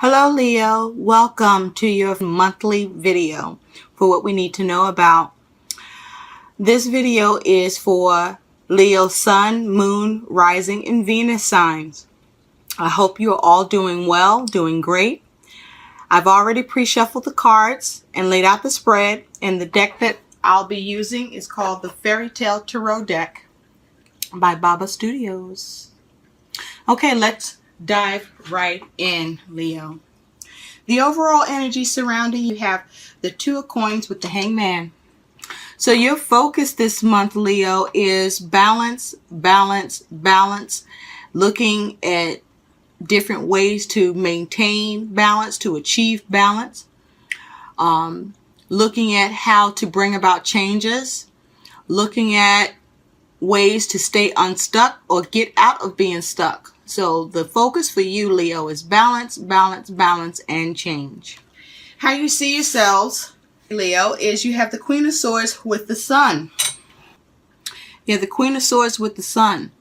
Hello Leo, welcome to your monthly video for what we need to know about. This video is for Leo Sun, Moon, Rising, and Venus signs. I hope you are all doing well, doing great. I've already pre-shuffled the cards and laid out the spread, and the deck that I'll be using is called the Fairy Tale Tarot deck by Baba Studios. Okay, let's dive right in, Leo. The overall energy surrounding you have the Two of Coins with the Hangman. So your focus this month, Leo, is balance, balance, balance. Looking at different ways to maintain balance, to achieve balance. Looking at how to bring about changes. Looking at ways to stay unstuck or get out of being stuck. So the focus for you, Leo, is balance, balance, balance, and change. How you see yourselves, Leo, is you have the Queen of Swords with the Sun. You have the Queen of Swords with the Sun.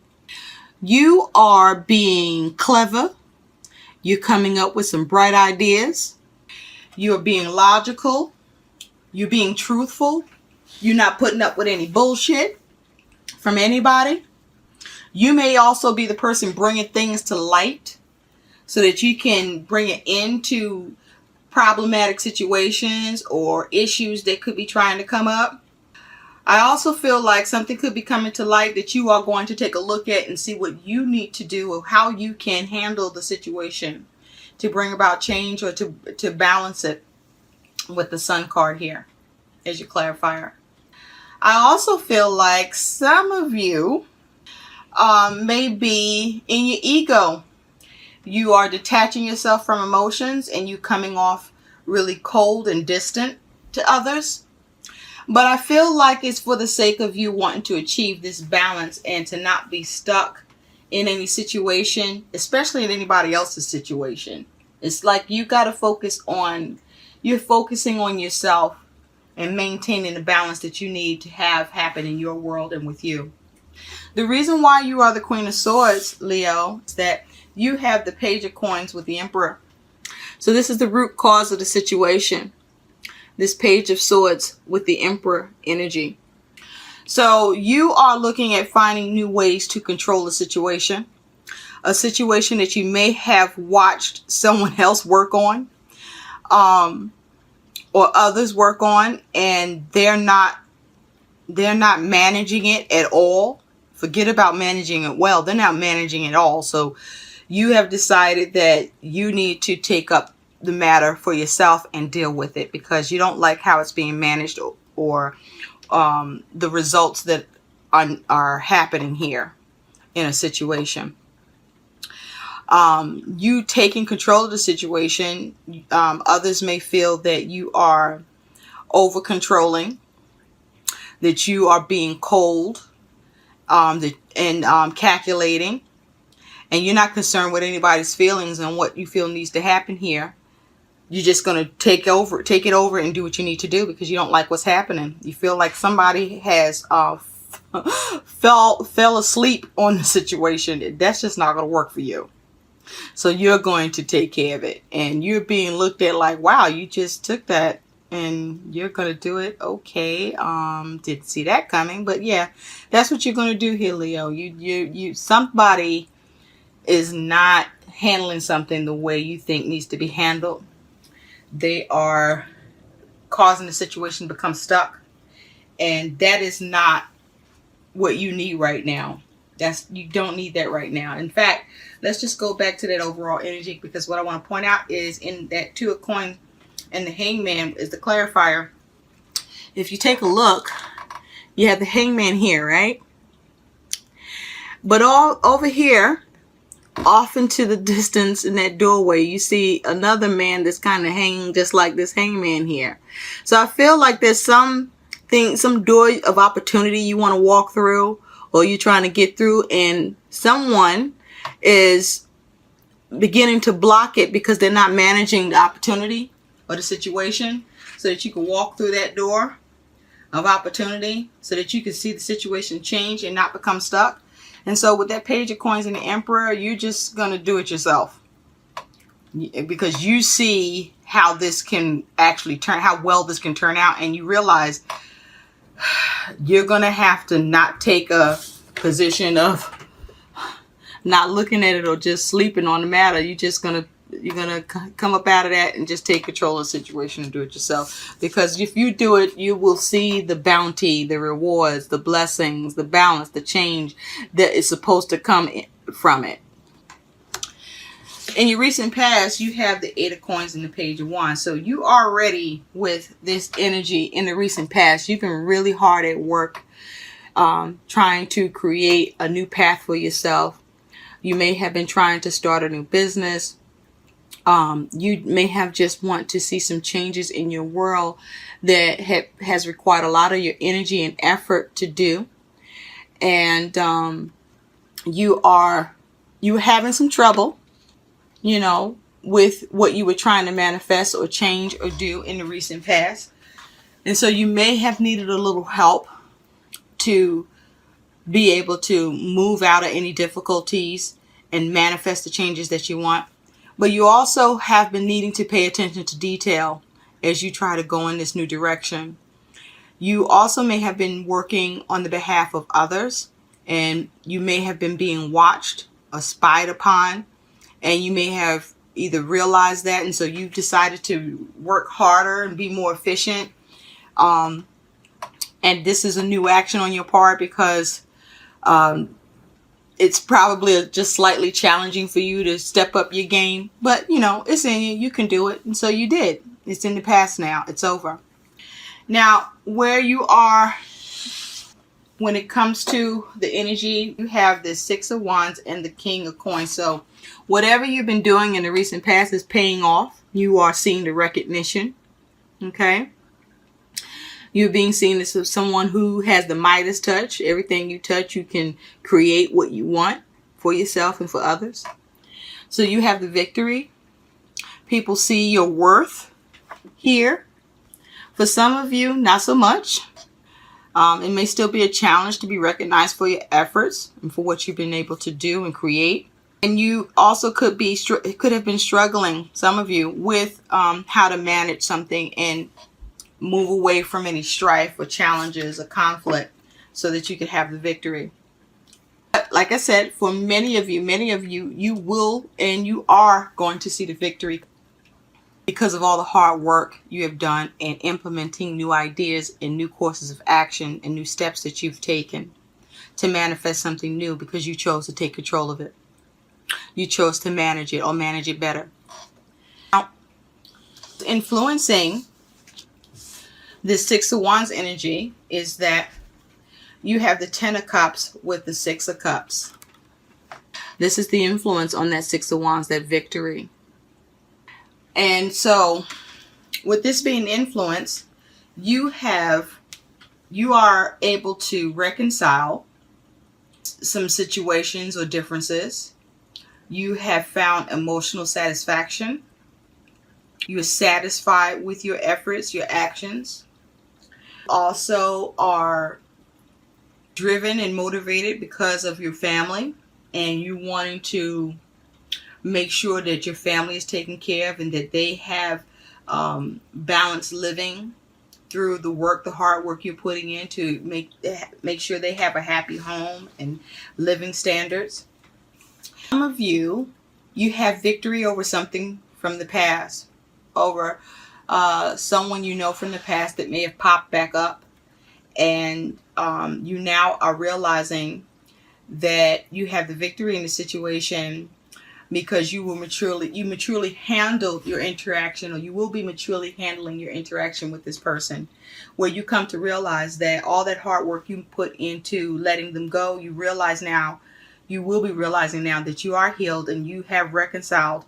You are being clever. You're coming up with some bright ideas. You're being logical. You're being truthful. You're not putting up with any bullshit from anybody. You may also be the person bringing things to light so that you can bring it into problematic situations or issues that could be trying to come up. I also feel like something could be coming to light that you are going to take a look at and see what you need to do or how you can handle the situation to bring about change or to balance it with the Sun card here as your clarifier. I also feel like some of you may be in your ego. You are detaching yourself from emotions and you coming off really cold and distant to others. But I feel like it's for the sake of you wanting to achieve this balance and to not be stuck in any situation, especially in anybody else's situation. It's like you got to focus on, you're focusing on yourself and maintaining the balance that you need to have happen in your world and with you. The reason why you are the Queen of Swords, Leo, is that you have the Page of Coins with the Emperor. So this is the root cause of the situation. This Page of Swords with the Emperor energy. So you are looking at finding new ways to control the situation. A situation that you may have watched someone else work on. Or others work on, and they're not managing it at all. Forget about managing it well. They're not managing it at all. So you have decided that you need to take up the matter for yourself and deal with it because you don't like how it's being managed or the results that are happening here in a situation. You taking control of the situation. Others may feel that you are over controlling, that you are being cold, and calculating, and you're not concerned with anybody's feelings and what you feel needs to happen here. You're just going to take it over and do what you need to do because you don't like what's happening. You feel like somebody has fell asleep on the situation. That's just not going to work for you. So you're going to take care of it, and you're being looked at like, wow, you just took that and you're going to do it. Okay. Didn't see that coming, but yeah, that's what you're going to do here, Leo. Somebody is not handling something the way you think needs to be handled. They are causing the situation to become stuck, and that is not what you need right now. You don't need that right now. In fact, let's just go back to that overall energy, because what I want to point out is in that Two of Coins and the Hangman is the clarifier. If you take a look, you have the Hangman here, right? But all over here, off into the distance in that doorway, you see another man that's kind of hanging just like this Hangman here. So I feel like there's some door of opportunity you want to walk through, or you're trying to get through, and someone is beginning to block it because they're not managing the opportunity or the situation so that you can walk through that door of opportunity so that you can see the situation change and not become stuck. And so with that Page of Coins and the Emperor, you're just going to do it yourself. because you see how this can actually turn, how well this can turn out, and you realize you're going to have to not take a position of not looking at it or just sleeping on the matter. You're gonna come up out of that and just take control of the situation and do it yourself. Because if you do it, you will see the bounty, the rewards, the blessings, the balance, the change that is supposed to come from it. In your recent past, you have the Eight of Coins and the Page of Wands. So you already, with this energy in the recent past, you've been really hard at work trying to create a new path for yourself. You may have been trying to start a new business. You may have just want to see some changes in your world that has required a lot of your energy and effort to do. And you're having some trouble, with what you were trying to manifest or change or do in the recent past. And so you may have needed a little help to be able to move out of any difficulties and manifest the changes that you want. But you also have been needing to pay attention to detail as you try to go in this new direction. You also may have been working on the behalf of others, and you may have been being watched or spied upon, and you may have either realized that, and so you decided to work harder and be more efficient. And this is a new action on your part because it's probably just slightly challenging for you to step up your game. But, it's in you. You can do it. And so you did. It's in the past now. It's over. Now, where you are when it comes to the energy, you have the Six of Wands and the King of Coins. So whatever you've been doing in the recent past is paying off. You are seeing the recognition. Okay? You're being seen as someone who has the Midas touch. Everything you touch, you can create what you want for yourself and for others. So you have the victory. People see your worth here. For some of you, not so much. It may still be a challenge to be recognized for your efforts and for what you've been able to do and create. And you also could have been struggling, some of you, with how to manage something and move away from any strife or challenges or conflict so that you could have the victory. But like I said, for many of you, you will and you are going to see the victory because of all the hard work you have done in implementing new ideas and new courses of action and new steps that you've taken to manifest something new because you chose to take control of it. You chose to manage it or manage it better. Now, influencing this Six of Wands energy is that you have the Ten of Cups with the Six of Cups. This is the influence on that Six of Wands, that victory. And so with this being influence, you are able to reconcile some situations or differences. You have found emotional satisfaction. You are satisfied with your efforts, your actions. Also are driven and motivated because of your family and you wanting to make sure that your family is taken care of and that they have balanced living through the hard work you're putting in to make sure they have a happy home and living standards. Some of you have victory over something from the past, over someone you know from the past that may have popped back up, and you now are realizing that you have the victory in the situation because you maturely handled your interaction, or you will be maturely handling your interaction with this person, where you come to realize that all that hard work you put into letting them go, you will be realizing now that you are healed and you have reconciled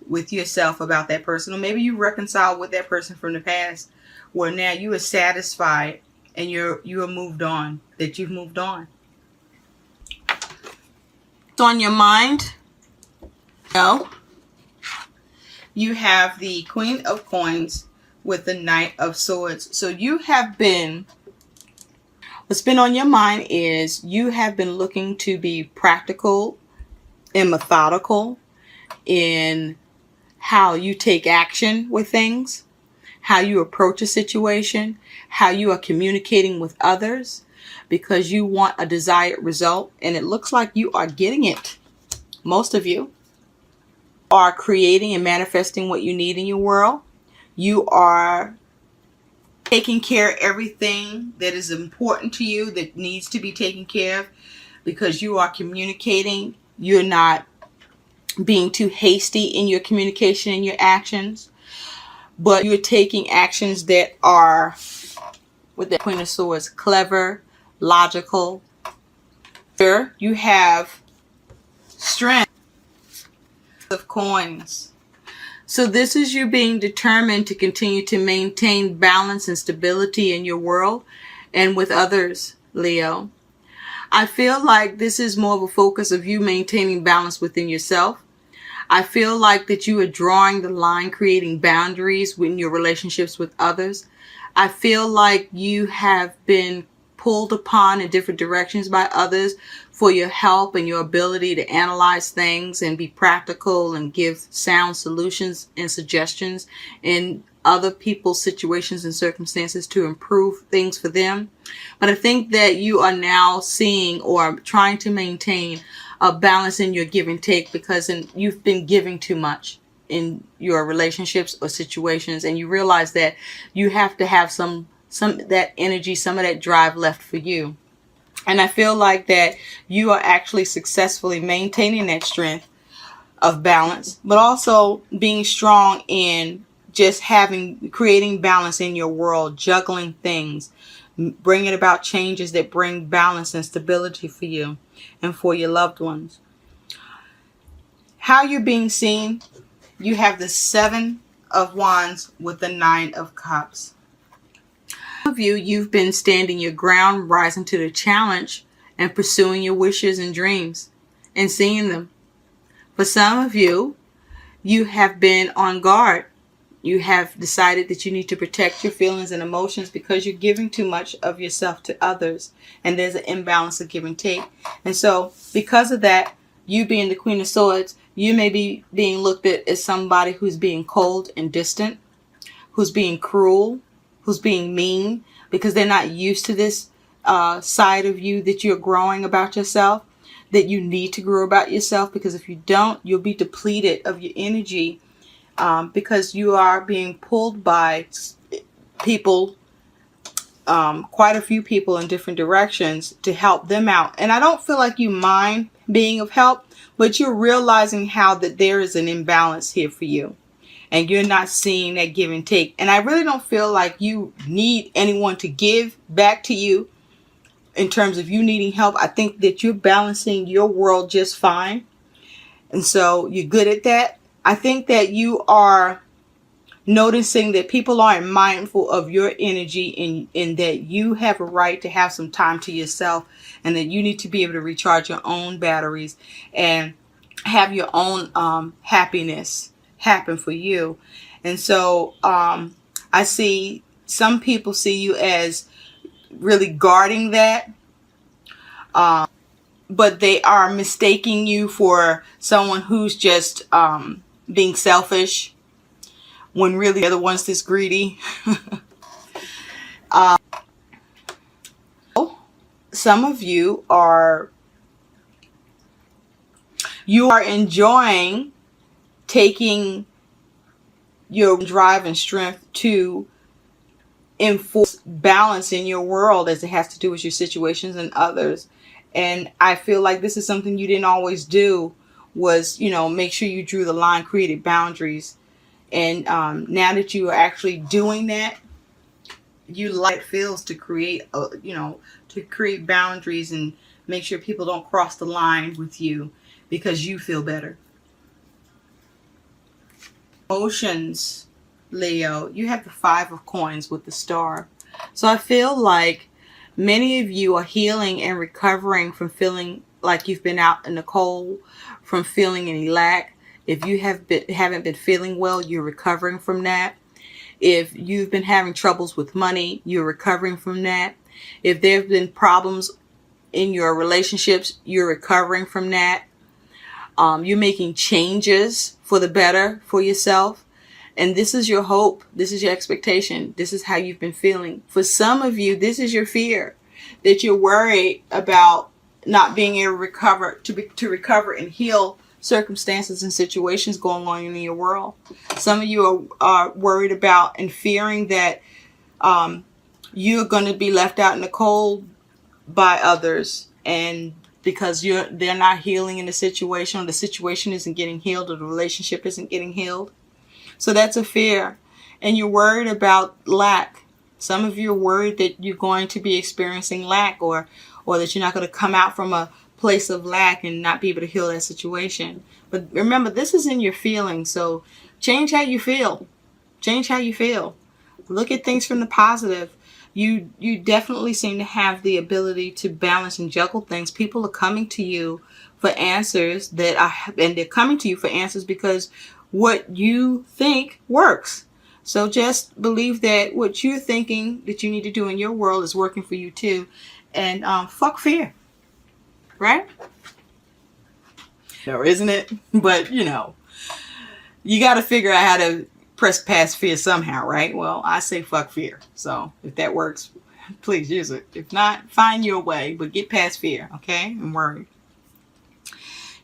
with yourself about that person. Or maybe you reconciled with that person from the past, where now you are satisfied and you are moved on, that you've moved on. It's on your mind. No. You have the Queen of Coins with the Knight of Swords. So what's been on your mind is you have been looking to be practical and methodical in how you take action with things, how you approach a situation, how you are communicating with others, because you want a desired result, and it looks like you are getting it. Most of you are creating and manifesting what you need in your world. You are taking care of everything that is important to you, that needs to be taken care of, because you are communicating. You're not being too hasty in your communication and your actions, but you're taking actions that are, with the Queen of Swords, clever, logical. Here you have strength of coins. So this is you being determined to continue to maintain balance and stability in your world and with others, Leo. I feel like this is more of a focus of you maintaining balance within yourself. I feel like that you are drawing the line, creating boundaries in your relationships with others. I feel like you have been pulled upon in different directions by others for your help and your ability to analyze things and be practical and give sound solutions and suggestions in other people's situations and circumstances to improve things for them. But I think that you are now seeing or trying to maintain a balance in your give and take, because you've been giving too much in your relationships or situations, and you realize that you have to have some of that energy, some of that drive left for you. And I feel like that you are actually successfully maintaining that strength of balance, but also being strong in just creating balance in your world, juggling things, bringing about changes that bring balance and stability for you and for your loved ones. How you're being seen, you have the 7 of Wands with the 9 of Cups. Of you've been standing your ground, rising to the challenge, and pursuing your wishes and dreams and seeing them. For some of you, you have been on guard. You have decided that you need to protect your feelings and emotions because you're giving too much of yourself to others, and there's an imbalance of give and take. And so because of that, you being the Queen of Swords, you may be being looked at as somebody who's being cold and distant, who's being cruel, who's being mean, because they're not used to this side of you that you're growing about yourself, that you need to grow about yourself, because if you don't, you'll be depleted of your energy, because you are being pulled by people, quite a few people in different directions to help them out. And I don't feel like you mind being of help, but you're realizing how that there is an imbalance here for you. And you're not seeing that give and take. And I really don't feel like you need anyone to give back to you in terms of you needing help. I think that you're balancing your world just fine. And so you're good at that. I think that you are noticing that people aren't mindful of your energy, and that you have a right to have some time to yourself, and that you need to be able to recharge your own batteries and have your own happiness happen for you. And so I see some people see you as really guarding that, but they are mistaking you for someone who's just being selfish, when really they're the ones that's greedy. Some of you are enjoying taking your drive and strength to enforce balance in your world, as it has to do with your situations and others. And I feel like this is something you didn't always do, was, make sure you drew the line, created boundaries. And now that you are actually doing that, you like it feels to create, to create boundaries and make sure people don't cross the line with you, because you feel better. Emotions, Leo, you have the 5 of Coins with the Star. So I feel like many of you are healing and recovering from feeling like you've been out in the cold, from feeling any lack. If you haven't been feeling well, you're recovering from that. If you've been having troubles with money, you're recovering from that. If there have been problems in your relationships, you're recovering from that. You're making changes for the better for yourself. And this is your hope. This is your expectation. This is how you've been feeling. For some of you, this is your fear, that you're worried about not being able to recover and heal circumstances and situations going on in your world. Some of you are worried about and fearing that you're going to be left out in the cold by others, and because they're not healing in the situation, or the situation isn't getting healed, or the relationship isn't getting healed. So that's a fear. And you're worried about lack. Some of you are worried that you're going to be experiencing lack, or that you're not going to come out from a place of lack and not be able to heal that situation. But remember, this is in your feelings. So change how you feel. Change how you feel. Look at things from the positive. You definitely seem to have the ability to balance and juggle things. People are coming to you for answers and they're coming to you for answers because what you think works. So just believe that what you're thinking that you need to do in your world is working for you too. And fuck fear. Right? Or isn't it? But, you got to figure out how to press past fear somehow, right? Well, I say fuck fear. So if that works, please use it. If not, find your way, but get past fear, okay? And worry.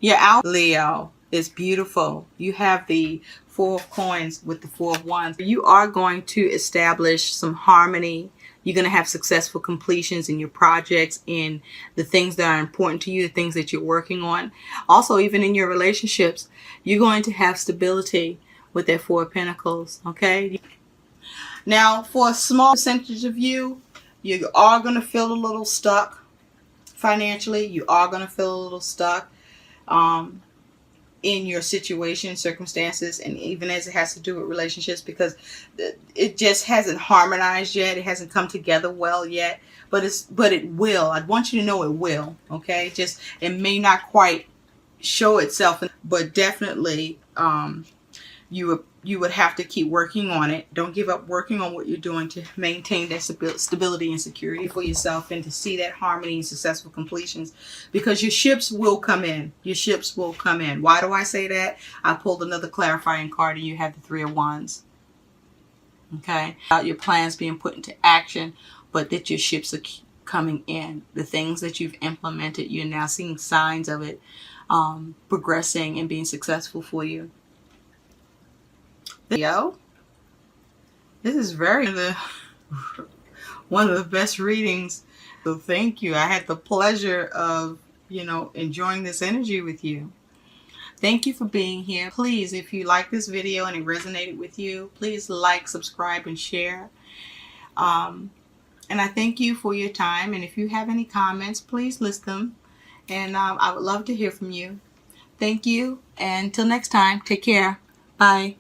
Your out, Leo, is beautiful. You have the Four of Coins with the Four of Wands. You are going to establish some harmony. You're going to have successful completions in your projects, in the things that are important to you, the things that you're working on. Also, even in your relationships, you're going to have stability with that Four of Pentacles, okay? Now, for a small percentage of you, you are going to feel a little stuck financially. You are going to feel a little stuck in your situation, circumstances, and even as it has to do with relationships, because it just hasn't harmonized yet. It hasn't come together well yet, but it will. I want you to know it will, okay? Just, it may not quite show itself, but definitely you would have to keep working on it. Don't give up working on what you're doing to maintain that stability and security for yourself, and to see that harmony and successful completions, because your ships will come in. Your ships will come in. Why do I say that? I pulled another clarifying card and you have the Three of Wands. Okay? About your plans being put into action, but that your ships are coming in. The things that you've implemented, you're now seeing signs of it progressing and being successful for you. Leo, this is one of the best readings. So thank you. I had the pleasure of, enjoying this energy with you. Thank you for being here. Please, if you like this video and it resonated with you, please like, subscribe, and share. And I thank you for your time. And if you have any comments, please list them. And I would love to hear from you. Thank you. And until next time, take care. Bye.